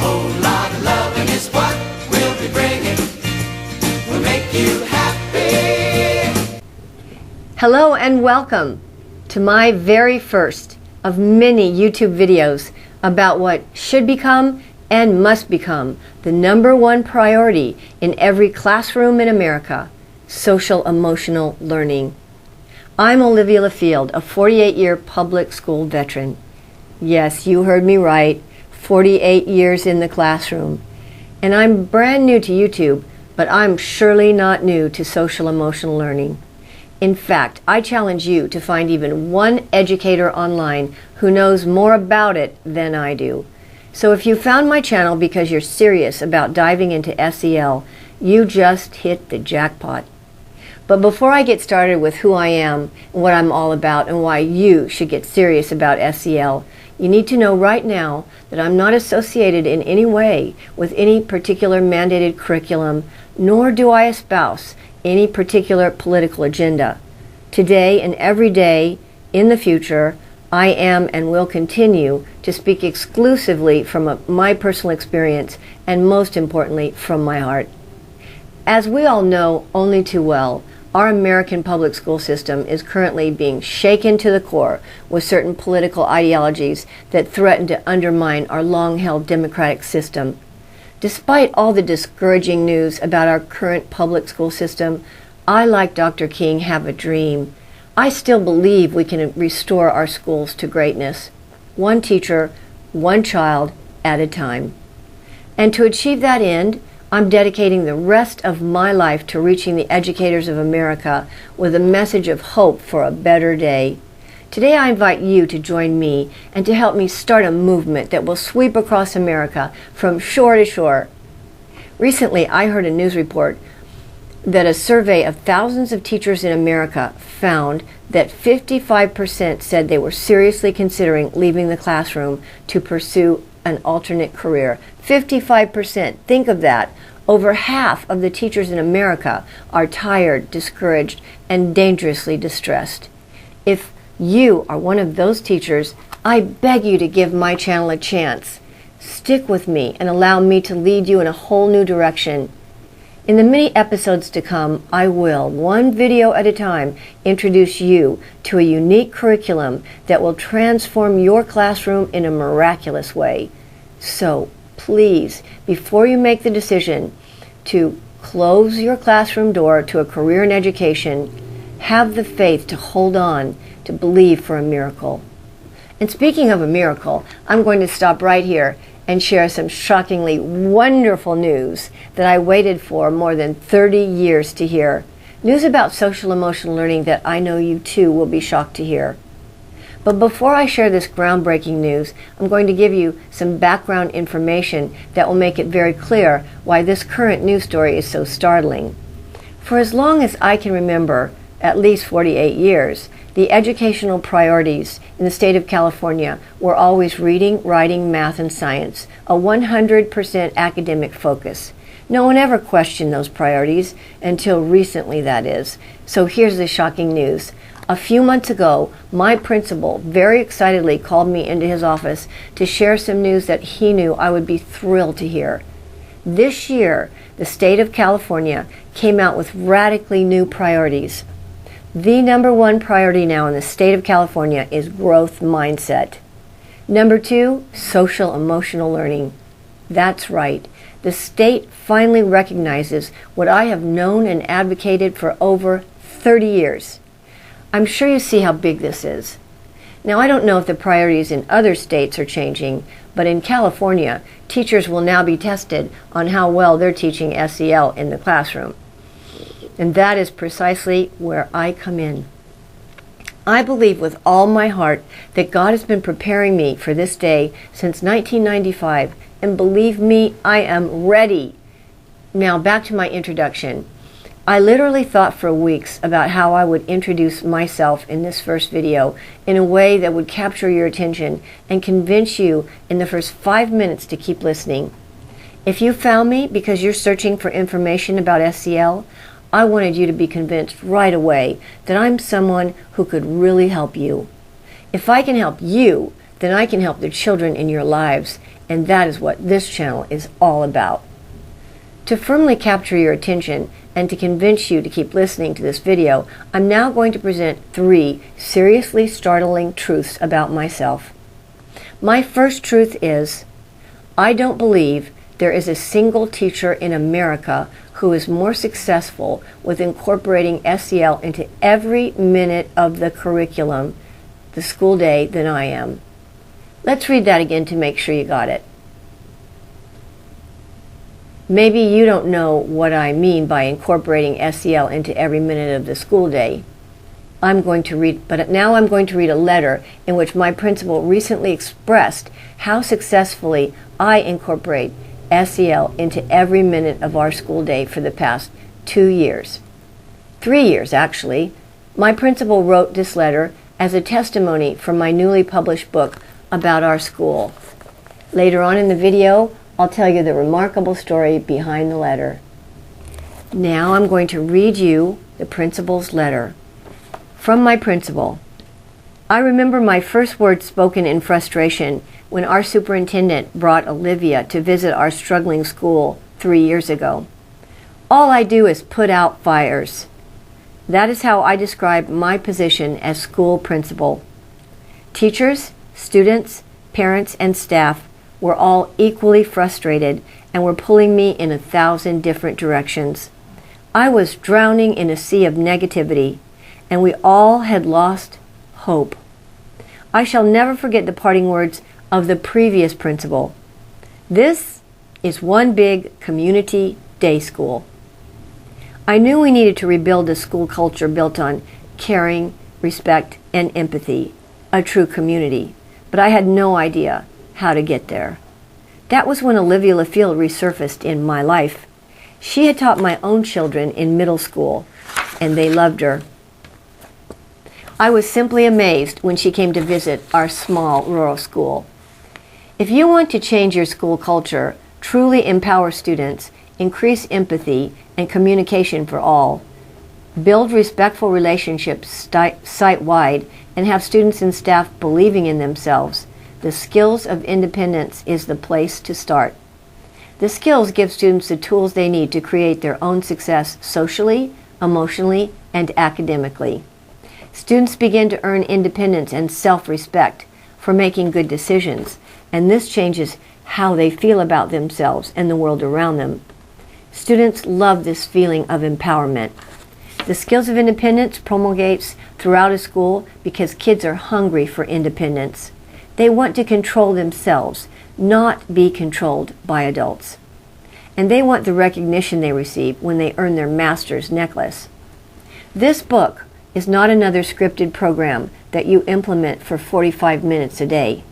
whole lot of loving is what we'll be bringing. We'll make you happy. Hello and welcome to my very first of many YouTube videos about what should become and must become the #1 priority in every classroom in America: social emotional learning. I'm Olivia LaField, a 48-year public school veteran. Yes, you heard me right, 48 years in the classroom. And I'm brand new to YouTube, but I'm surely not new to social emotional learning. In fact, I challenge you to find even one educator online who knows more about it than I do. So if you found my channel because you're serious about diving into SEL, you just hit the jackpot. But before I get started with who I am and what I'm all about and why you should get serious about SEL, you need to know right now that I'm not associated in any way with any particular mandated curriculum, nor do I espouse any particular political agenda. Today and every day in the future, I am and will continue to speak exclusively from my personal experience and, most importantly, from my heart. As we all know only too well, our American public school system is currently being shaken to the core with certain political ideologies that threaten to undermine our long-held democratic system. Despite all the discouraging news about our current public school system, I, like Dr. King, have a dream. I still believe we can restore our schools to greatness, one teacher, one child at a time. And to achieve that end, I'm dedicating the rest of my life to reaching the educators of America with a message of hope for a better day. Today I invite you to join me and to help me start a movement that will sweep across America from shore to shore. Recently, I heard a news report that a survey of thousands of teachers in America found that 55% said they were seriously considering leaving the classroom to pursue an alternate career. 55%. Think of that. Over half of the teachers in America are tired, discouraged, and dangerously distressed. If you are one of those teachers, I beg you to give my channel a chance. Stick with me and allow me to lead you in a whole new direction. In the many episodes to come, I will, one video at a time, introduce you to a unique curriculum that will transform your classroom in a miraculous way. So, please, before you make the decision to close your classroom door to a career in education, have the faith to hold on, to believe for a miracle. And speaking of a miracle, I'm going to stop right here and share some shockingly wonderful news that I waited for more than 30 years to hear. News about social emotional learning that I know you too will be shocked to hear. But before I share this groundbreaking news, I'm going to give you some background information that will make it very clear why this current news story is so startling. For as long as I can remember, at least 48 years, the educational priorities in the state of California were always reading, writing, math, and science, a 100% academic focus. No one ever questioned those priorities, until recently, that is. So here's the shocking news. A few months ago, my principal very excitedly called me into his office to share some news that he knew I would be thrilled to hear. This year, the state of California came out with radically new priorities. The #1 priority now in the state of California is growth mindset. #2, social emotional learning. That's right. The state finally recognizes what I have known and advocated for over 30 years. I'm sure you see how big this is. Now, I don't know if the priorities in other states are changing, but in California, teachers will now be tested on how well they're teaching SEL in the classroom. And that is precisely where I come in. I believe with all my heart that God has been preparing me for this day since 1995, and believe me, I am ready. Now, back to my introduction. I literally thought for weeks about how I would introduce myself in this first video in a way that would capture your attention and convince you in the first 5 minutes to keep listening. If you found me because you're searching for information about SEL, I wanted you to be convinced right away that I'm someone who could really help you. If I can help you, then I can help the children in your lives And that is what this channel is all about. To firmly capture your attention and to convince you to keep listening to this video, I'm now going to present 3 seriously startling truths about myself. My first truth is, I don't believe there is a single teacher in America who is more successful with incorporating SEL into every minute of the curriculum, the school day, than I am. Let's read that again to make sure you got it. Maybe you don't know what I mean by incorporating SEL into every minute of the school day. Now I'm going to read a letter in which my principal recently expressed how successfully I incorporate SEL into every minute of our school day for the past 2 years. 3 years, actually. My principal wrote this letter as a testimony from my newly published book about our school. Later on in the video, I'll tell you the remarkable story behind the letter. Now I'm going to read you the principal's letter. From my principal. I remember my first words spoken in frustration when our superintendent brought Olivia to visit our struggling school 3 years ago. All I do is put out fires. That is how I describe my position as school principal. Teachers, students, parents, and staff were all equally frustrated and were pulling me in 1,000 different directions. I was drowning in a sea of negativity, and we all had lost hope. I shall never forget the parting words of the previous principal. This is one big community day school. I knew we needed to rebuild a school culture built on caring, respect, and empathy, a true community, but I had no idea how to get there. That was when Olivia LaField resurfaced in my life. She had taught my own children in middle school, and they loved her. I was simply amazed when she came to visit our small rural school. If you want to change your school culture, truly empower students, increase empathy and communication for all, build respectful relationships site-wide, and have students and staff believing in themselves, the Skills of Independence is the place to start. The skills give students the tools they need to create their own success socially, emotionally, and academically. Students begin to earn independence and self-respect for making good decisions, and this changes how they feel about themselves and the world around them. Students love this feeling of empowerment. The Skills of Independence promulgates throughout a school because kids are hungry for independence. They want to control themselves, not be controlled by adults. And they want the recognition they receive when they earn their master's necklace. This book is not another scripted program that you implement for 45 minutes a day.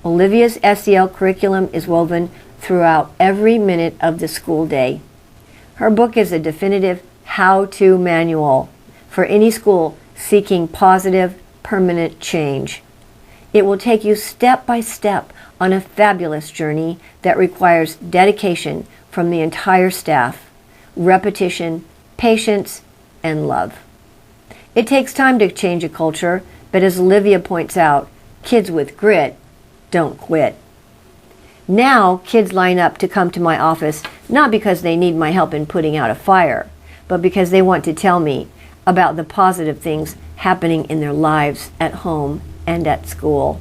Olivia's SEL curriculum is woven throughout every minute of the school day. Her book is a definitive how-to manual for any school seeking positive, permanent change. It will take you step by step on a fabulous journey that requires dedication from the entire staff, repetition, patience, and love. It takes time to change a culture, but as Olivia points out, kids with grit don't quit. Now, kids line up to come to my office not because they need my help in putting out a fire, but because they want to tell me about the positive things happening in their lives at home and at school.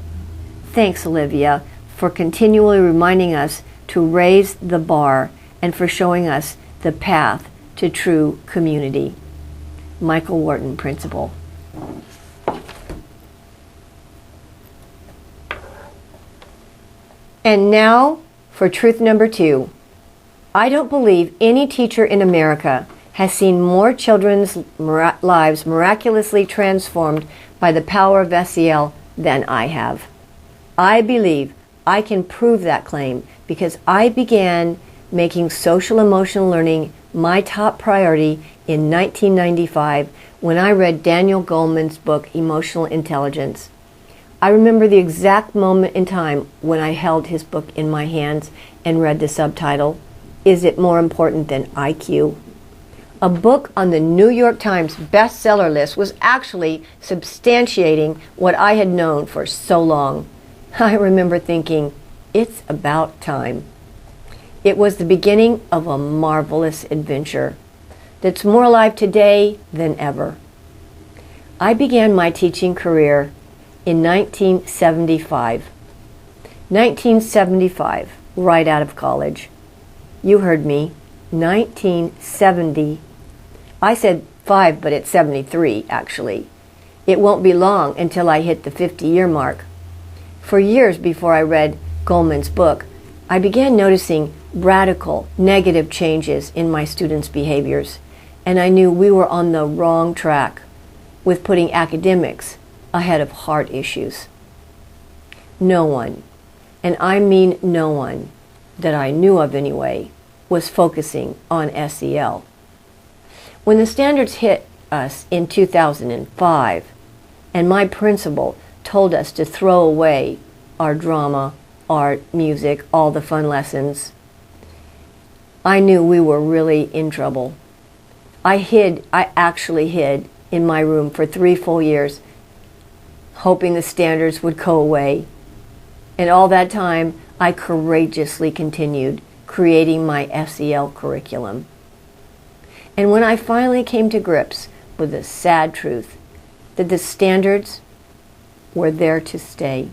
Thanks, Olivia, for continually reminding us to raise the bar and for showing us the path to true community. Michael Wharton, Principal. And now for truth number 2. I don't believe any teacher in America has seen more children's lives miraculously transformed by the power of SEL than I have. I believe I can prove that claim because I began making social emotional learning my top priority in 1995 when I read Daniel Goleman's book, Emotional Intelligence. I remember the exact moment in time when I held his book in my hands and read the subtitle, Is It More Important Than IQ? A book on the New York Times bestseller list was actually substantiating what I had known for so long. I remember thinking, It's about time. It was the beginning of a marvelous adventure that's more alive today than ever. I began my teaching career in 1975. 1975, right out of college. You heard me, 1970. I said 5, but it's 73, actually. It won't be long until I hit the 50-year mark. For years before I read Goleman's book, I began noticing radical negative changes in my students' behaviors, and I knew we were on the wrong track with putting academics ahead of heart issues. No one, and I mean no one, that I knew of anyway, was focusing on SEL. When the standards hit us in 2005, and my principal told us to throw away our drama, art, music, all the fun lessons, I knew we were really in trouble. I actually hid in my room for 3 full years, hoping the standards would go away. And all that time, I courageously continued creating my SEL curriculum. And when I finally came to grips with the sad truth that the standards were there to stay,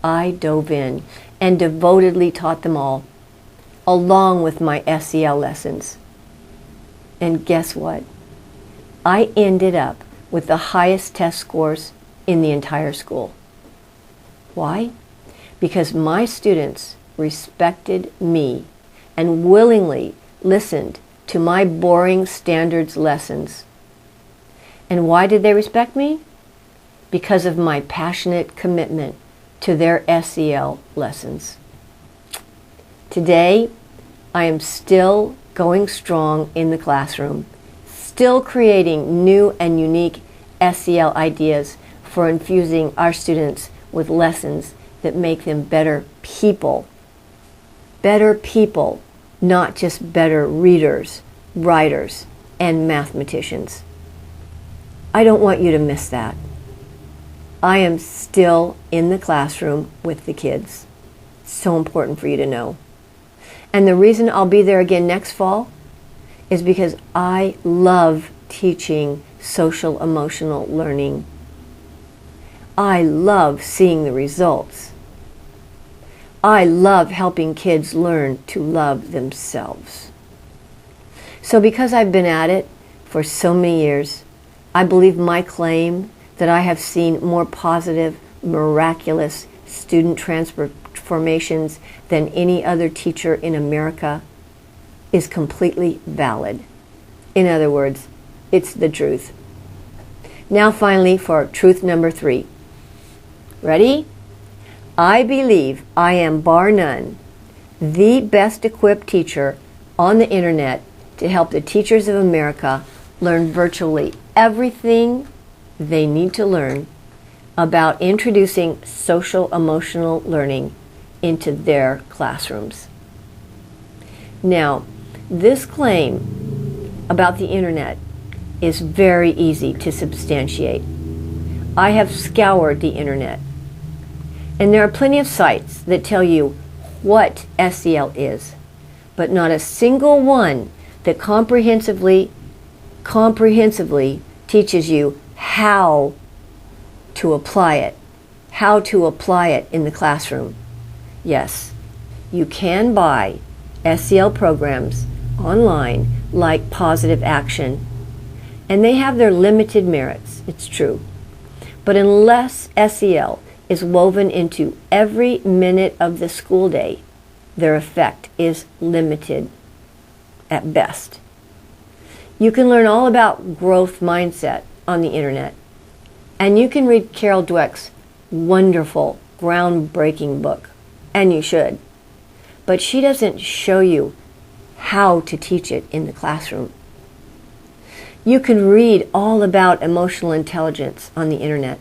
I dove in and devotedly taught them all, along with my SEL lessons. And guess what? I ended up with the highest test scores in the entire school. Why? Because my students respected me and willingly listened to my boring standards lessons. And why did they respect me? Because of my passionate commitment to their SEL lessons. Today, I am still going strong in the classroom, still creating new and unique SEL ideas for infusing our students with lessons that make them better people. Better people, not just better readers, writers, and mathematicians. I don't want you to miss that. I am still in the classroom with the kids. It's so important for you to know. And the reason I'll be there again next fall is because I love teaching social emotional learning. I love seeing the results. I love helping kids learn to love themselves. So because I've been at it for so many years, I believe my claim that I have seen more positive, miraculous student transformations than any other teacher in America is completely valid. In other words, it's the truth. Now finally for truth number 3. Ready? I believe I am bar none the best equipped teacher on the internet to help the teachers of America learn virtually everything they need to learn about introducing social emotional learning into their classrooms. Now, this claim about the internet is very easy to substantiate. I have scoured the internet, and there are plenty of sites that tell you what SEL is, but not a single one that comprehensively teaches you how to apply it in the classroom. Yes, you can buy SEL programs online like Positive Action, and they have their limited merits, it's true. But unless SEL is woven into every minute of the school day, their effect is limited at best. You can learn all about growth mindset on the internet, and you can read Carol Dweck's wonderful, groundbreaking book, and you should. But she doesn't show you how to teach it in the classroom. You can read all about emotional intelligence on the internet,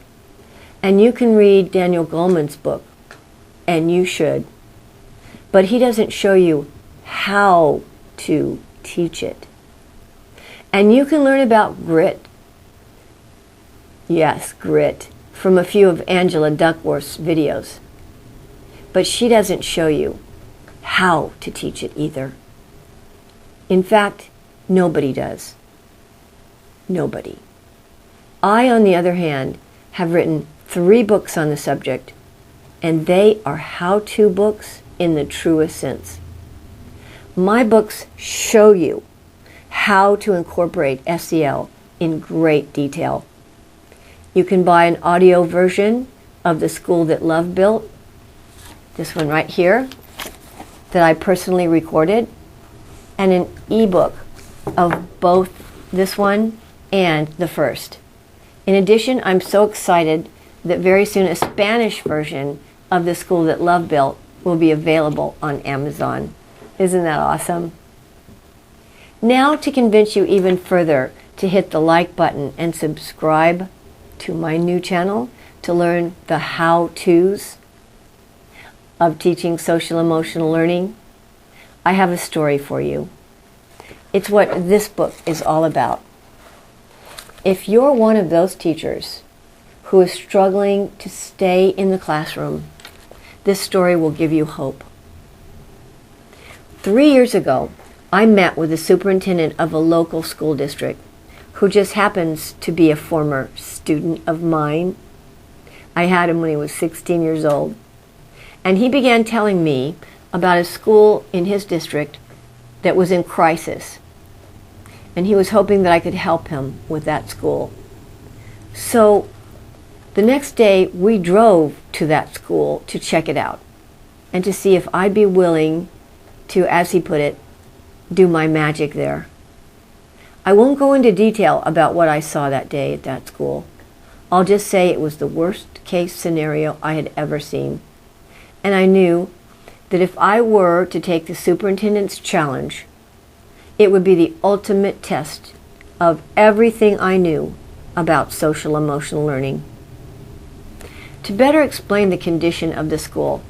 and you can read Daniel Goleman's book, and you should. But he doesn't show you how to teach it. And you can learn about grit. Yes, grit, from a few of Angela Duckworth's videos. but she doesn't show you how to teach it either. In fact, nobody does. Nobody. I, on the other hand, have written 3 books on the subject, and they are how-to books in the truest sense. My books show you how to incorporate SEL in great detail. You can buy an audio version of The School That Love Built, this one right here, that I personally recorded, and an ebook of both this one and the first. In addition, I'm so excited that very soon a Spanish version of The School That Love Built will be available on Amazon. Isn't that awesome? Now, to convince you even further to hit the like button and subscribe to my new channel to learn the how-tos of teaching social emotional learning, I have a story for you. It's what this book is all about. If you're one of those teachers who is struggling to stay in the classroom, this story will give you hope. 3 years ago, I met with the superintendent of a local school district who just happens to be a former student of mine. I had him when he was 16 years old. And he began telling me about a school in his district that was in crisis. And he was hoping that I could help him with that school. So the next day we drove to that school to check it out and to see if I'd be willing to, as he put it, do my magic there. I won't go into detail about what I saw that day at that school. I'll just say it was the worst case scenario I had ever seen. And I knew that if I were to take the superintendent's challenge, it would be the ultimate test of everything I knew about social emotional learning. To better explain the condition of the school,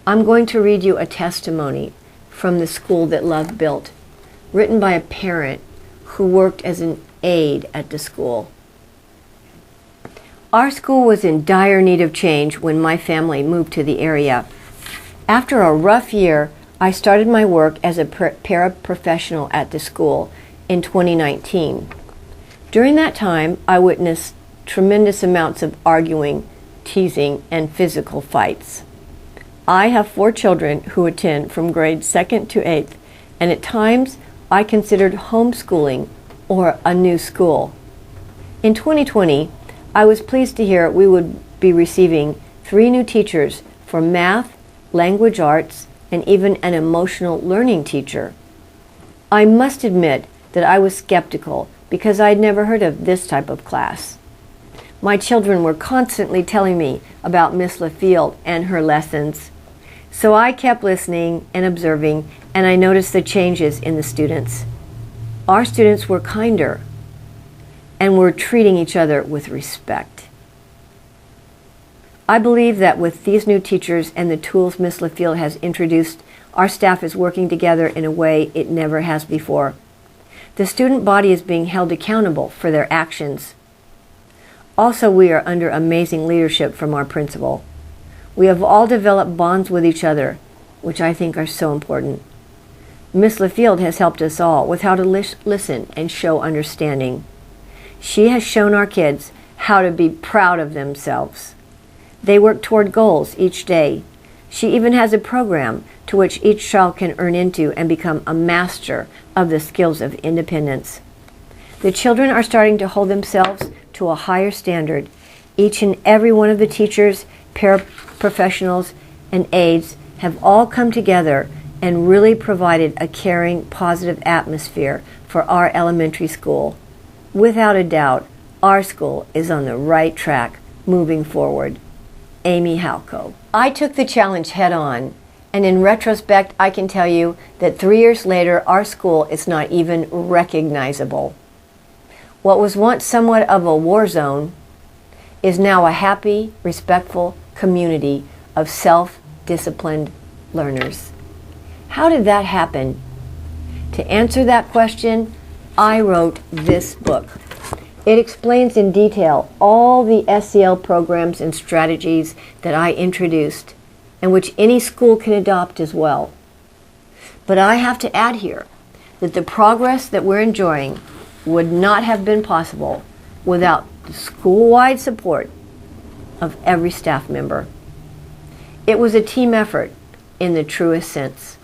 I'm going to read you a testimony from The School That Love Built, written by a parent who worked as an aide at the school. Our school was in dire need of change when my family moved to the area. After a rough year, I started my work as a paraprofessional at the school in 2019. During that time, I witnessed tremendous amounts of arguing, teasing, and physical fights. I have 4 children who attend from grades 2nd to 8th, and at times I considered homeschooling or a new school. In 2020, I was pleased to hear we would be receiving 3 new teachers for math, language arts, and even an emotional learning teacher. I must admit that I was skeptical because I'd never heard of this type of class. My children were constantly telling me about Miss LaField and her lessons. So I kept listening and observing, and I noticed the changes in the students. Our students were kinder and were treating each other with respect. I believe that with these new teachers and the tools Miss LaField has introduced, our staff is working together in a way it never has before. The student body is being held accountable for their actions. Also, we are under amazing leadership from our principal. We have all developed bonds with each other, which I think are so important. Miss LaField has helped us all with how to listen and show understanding. She has shown our kids how to be proud of themselves. They work toward goals each day. She even has a program to which each child can earn into and become a master of the skills of independence. The children are starting to hold themselves to a higher standard. Each and every one of the teachers, paraprofessionals, and aides have all come together and really provided a caring, positive atmosphere for our elementary school. Without a doubt, our school is on the right track moving forward. Amy Halco. I took the challenge head on, and in retrospect, I can tell you that 3 years later, our school is not even recognizable. What was once somewhat of a war zone is now a happy, respectful community of self-disciplined learners. How did that happen? To answer that question, I wrote this book. It explains in detail all the SEL programs and strategies that I introduced and which any school can adopt as well. But I have to add here that the progress that we're enjoying would not have been possible without the school-wide support of every staff member. It was a team effort in the truest sense.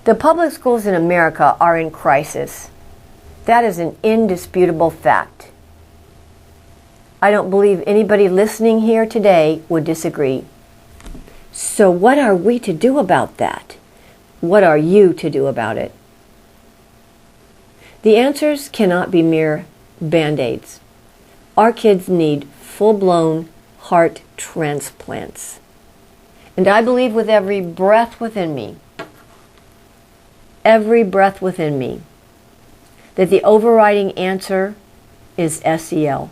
The public schools in America are in crisis. That is an indisputable fact. I don't believe anybody listening here today would disagree. So what are we to do about that? What are you to do about it? The answers cannot be mere band-aids. Our kids need full-blown heart transplants. And I believe with every breath within me, that the overriding answer is SEL.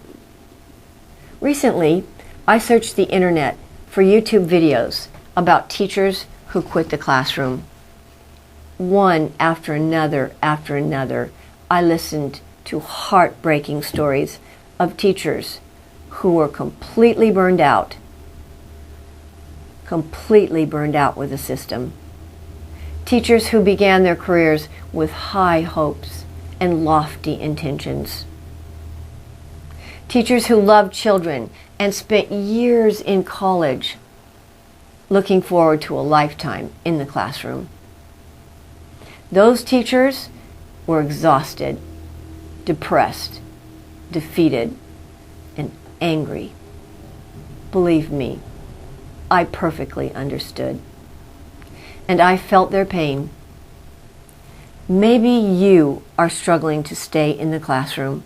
Recently, I searched the internet for YouTube videos about teachers who quit the classroom. One after another, I listened to heartbreaking stories of teachers who were completely burned out with the system. Teachers who began their careers with high hopes and lofty intentions. Teachers who loved children and spent years in college looking forward to a lifetime in the classroom. Those teachers were exhausted, depressed, defeated, and angry. Believe me, I perfectly understood. And I felt their pain. Maybe you are struggling to stay in the classroom.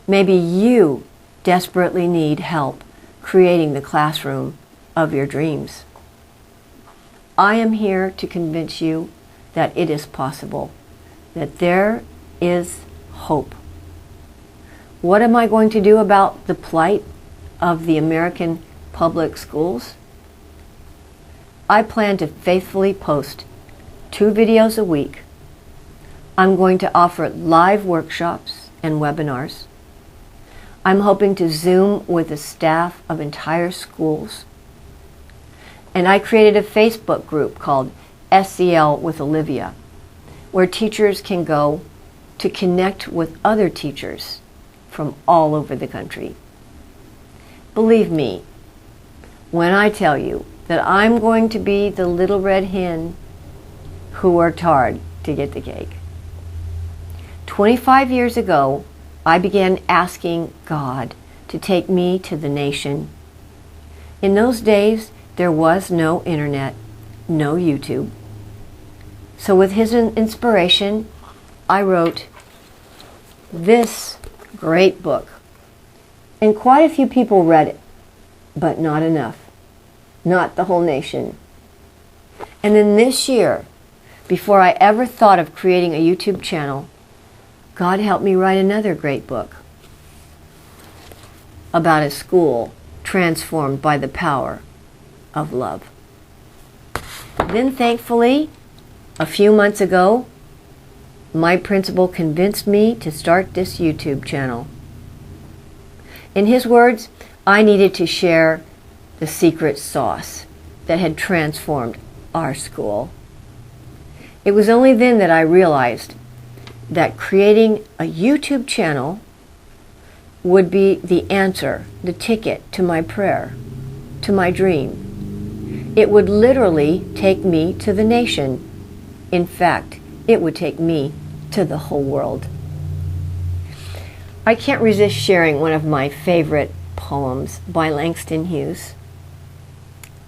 Maybe you desperately need help creating the classroom of your dreams. I am here to convince you that it is possible, that there is hope. What am I going to do about the plight of the American public schools? I plan to faithfully post 2 videos a week. I'm going to offer live workshops and webinars. I'm hoping to Zoom with the staff of entire schools. And I created a Facebook group called SEL with Olivia, where teachers can go to connect with other teachers from all over the country. Believe me when I tell you that I'm going to be the little red hen who worked hard to get the cake. 25 years ago, I began asking God to take me to the nation. In those days, there was no internet, no YouTube. So with his inspiration, I wrote this great book. And quite a few people read it, but not enough. Not the whole nation. And then this year, before I ever thought of creating a YouTube channel, God helped me write another great book about a school transformed by the power of love. Then thankfully, a few months ago, my principal convinced me to start this YouTube channel. In his words, I needed to share the secret sauce that had transformed our school. It was only then that I realized that creating a YouTube channel would be the answer, the ticket to my prayer, to my dream. It would literally take me to the nation. In fact, it would take me to the whole world. I can't resist sharing one of my favorite poems by Langston Hughes.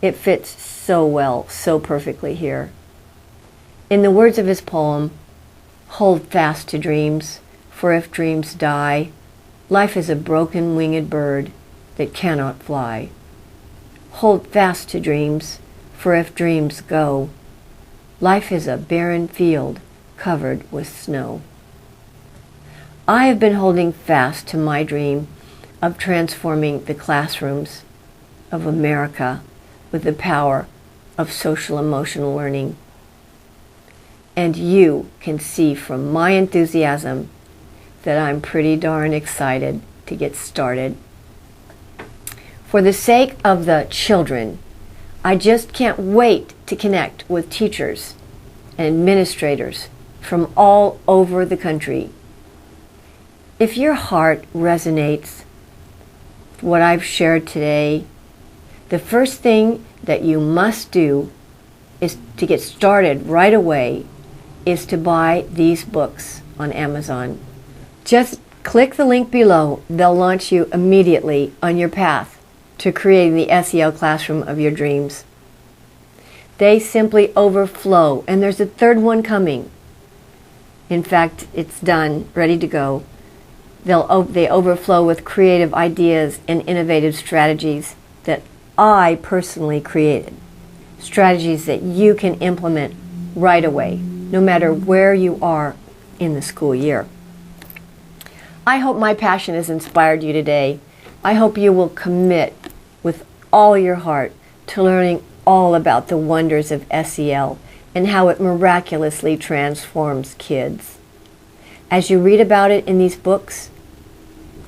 It fits so well, so perfectly here. In the words of his poem, "Hold fast to dreams, for if dreams die, life is a broken winged bird that cannot fly. Hold fast to dreams, for if dreams go, life is a barren field covered with snow." I have been holding fast to my dream of transforming the classrooms of America with the power of social emotional learning. And you can see from my enthusiasm that I'm pretty darn excited to get started. For the sake of the children I just can't wait to connect with teachers and administrators from all over the country. If your heart resonates with what I've shared today, the first thing that you must do is to get started right away is to buy these books on Amazon. Just click the link below. They'll launch you immediately on your path to creating the SEL classroom of your dreams. They simply overflow, and there's a third one coming. In fact, it's done, ready to go. They overflow with creative ideas and innovative strategies that I personally created. Strategies that you can implement right away, no matter where you are in the school year. I hope my passion has inspired you today. I hope you will commit with all your heart to learning all about the wonders of SEL and how it miraculously transforms kids. As you read about it in these books,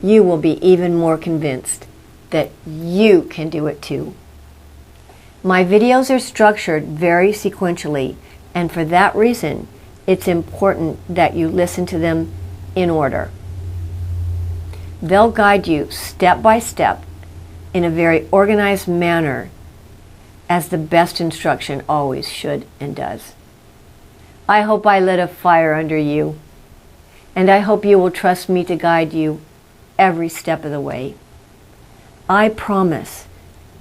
you will be even more convinced that you can do it too. My videos are structured very sequentially, and for that reason, it's important that you listen to them in order. They'll guide you step by step in a very organized manner, as the best instruction always should and does. I hope I lit a fire under you, and I hope you will trust me to guide you every step of the way. I promise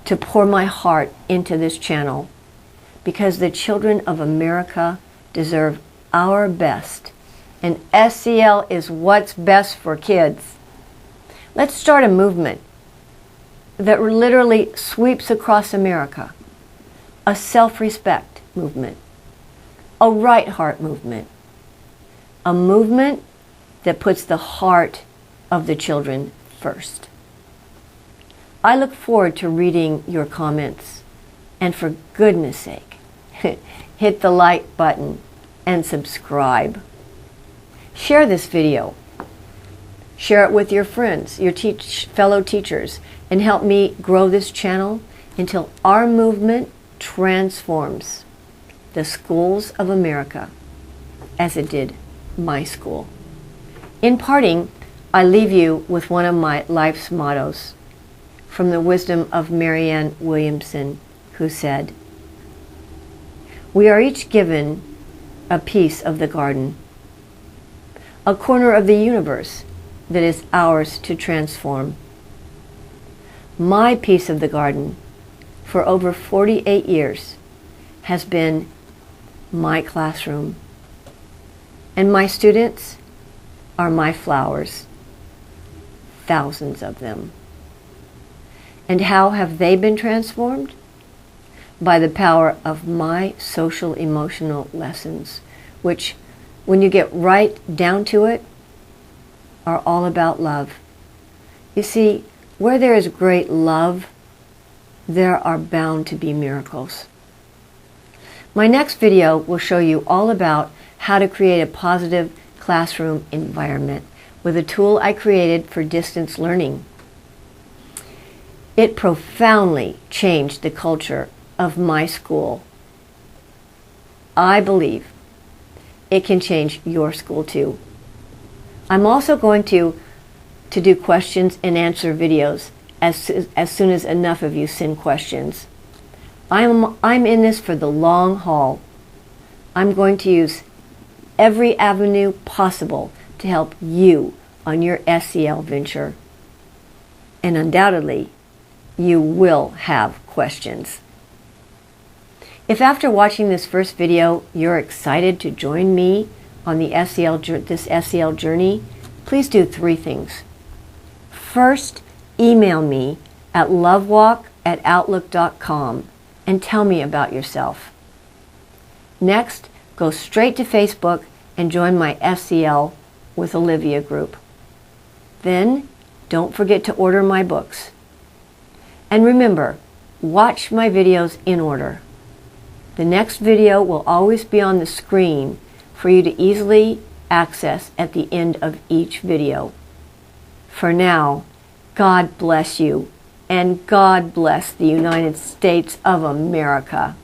to pour my heart into this channel because the children of America deserve our best, and SEL is what's best for kids. Let's start a movement that literally sweeps across America. A self-respect movement, a right heart movement, a movement that puts the heart of the children first. I look forward to reading your comments, and for goodness sake, hit the like button and subscribe. Share this video. Share it with your friends, your fellow teachers, and help me grow this channel until our movement transforms the schools of America as it did my school. In parting, I leave you with one of my life's mottos from the wisdom of Marianne Williamson, who said, "We are each given a piece of the garden, a corner of the universe that is ours to transform. My piece of the garden for over 48 years has been my classroom, and my students are my flowers, thousands of them. And how have they been transformed? By the power of my social emotional lessons, which, when you get right down to it, are all about love. You see, where there is great love, there are bound to be miracles." My next video will show you all about how to create a positive classroom environment with a tool I created for distance learning. It profoundly changed the culture of my school. I believe it can change your school too. I'm also going to do questions and answer videos as soon as enough of you send questions. I'm in this for the long haul. I'm going to use every avenue possible to help you on your SEL venture. And undoubtedly, you will have questions. If after watching this first video, you're excited to join me on the this SEL journey, please do 3 things. First, email me at lovewalk@outlook.com and tell me about yourself. Next, go straight to Facebook and join my SEL with Olivia group. Then, don't forget to order my books. And remember, watch my videos in order. The next video will always be on the screen for you to easily access at the end of each video. For now, God bless you and God bless the United States of America.